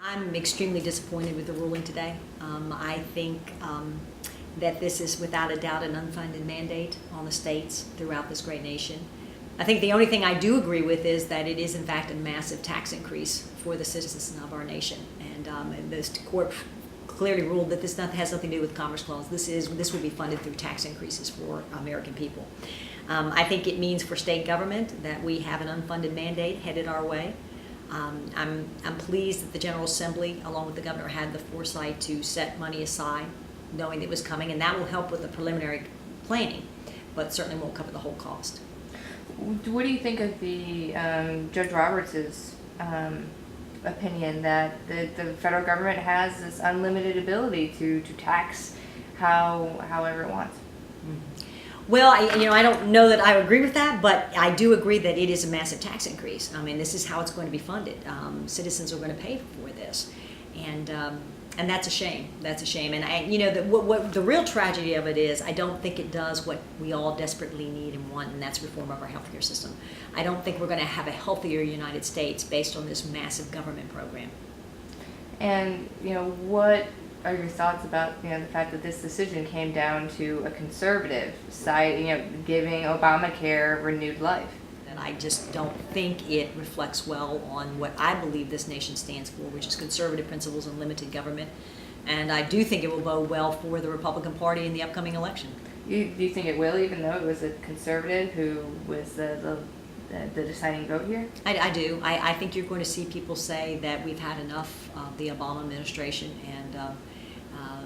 I'm extremely disappointed with the ruling today. I think that this is without a doubt an unfunded mandate on the states throughout this great nation. I think the only thing I do agree with is that it is in fact a massive tax increase for the citizens of our nation. And this court clearly ruled that this has nothing to do with the Commerce Clause. This will be funded through tax increases for American people. I think it means for state government that we have an unfunded mandate headed our way. I'm pleased that the General Assembly, along with the governor, had the foresight to set money aside, knowing it was coming, and that will help with the preliminary planning, but certainly won't cover the whole cost. What do you think of the Judge Roberts' opinion that the federal government has this unlimited ability to tax however it wants? Well, I don't know that I agree with that, but I do agree that it is a massive tax increase. I mean, this is how it's going to be funded. Citizens are going to pay for this, and that's a shame. That's a shame. And what the real tragedy of it is, I don't think it does what we all desperately need and want, and that's reform of our healthcare system. I don't think we're going to have a healthier United States based on this massive government program. And what are your thoughts about the fact that this decision came down to a conservative side, giving Obamacare renewed life? And I just don't think it reflects well on what I believe this nation stands for, which is conservative principles and limited government. And I do think it will bode well for the Republican Party in the upcoming election. Do you think it will, even though it was a conservative who was the deciding vote here? I do. I think you're going to see people say that we've had enough of the Obama administration and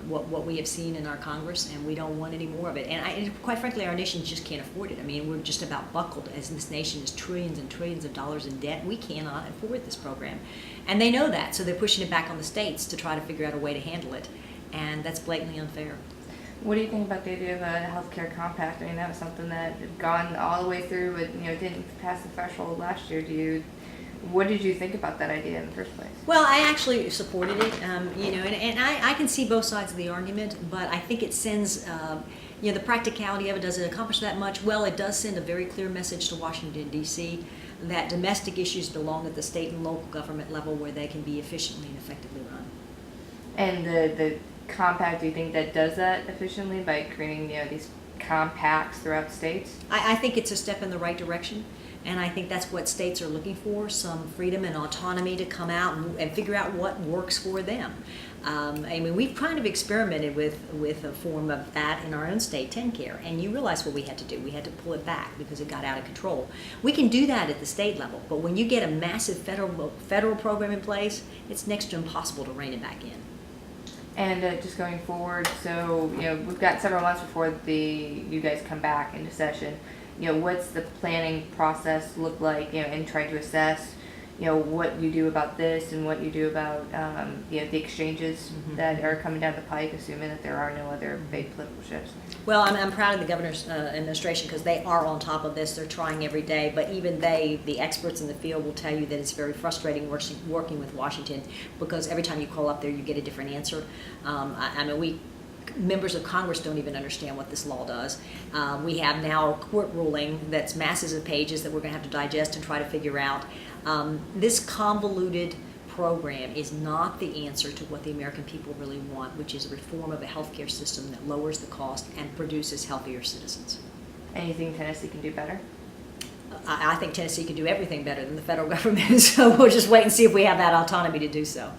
what we have seen in our Congress, and we don't want any more of it. And quite frankly, our nation just can't afford it. I mean, we're just about buckled as this nation is trillions and trillions of dollars in debt. We cannot afford this program. And they know that, so they're pushing it back on the states to try to figure out a way to handle it. And that's blatantly unfair. What do you think about the idea of a healthcare compact? I mean, that was something that had gone all the way through, but didn't pass the threshold last year. What did you think about that idea in the first place? Well, I actually supported it, and I can see both sides of the argument, but I think it sends, the practicality of it, does it accomplish that much? Well, it does send a very clear message to Washington, D.C. that domestic issues belong at the state and local government level where they can be efficiently and effectively run. And the compact, do you think that does that efficiently by creating these compacts throughout states? I think it's a step in the right direction, and I think that's what states are looking for, some freedom and autonomy to come out and figure out what works for them. We've kind of experimented with a form of that in our own state, TennCare, and you realize what we had to do. We had to pull it back because it got out of control. We can do that at the state level, but when you get a massive federal program in place, it's next to impossible to rein it back in. And just going forward, so we've got several months before you guys come back into session. What's the planning process look like? In trying to assess, what you do about this and what you do about the exchanges that are coming down the pike, assuming that there are no other big political shifts. Well, I'm proud of the governor's administration because they are on top of this. They're trying every day, but even the experts in the field will tell you that it's very frustrating working with Washington because every time you call up there, you get a different answer. Members of Congress don't even understand what this law does. We have now a court ruling that's masses of pages that we're going to have to digest and try to figure out. This convoluted program is not the answer to what the American people really want, which is a reform of a healthcare system that lowers the cost and produces healthier citizens. Anything Tennessee can do better? I think Tennessee can do everything better than the federal government, so we'll just wait and see if we have that autonomy to do so.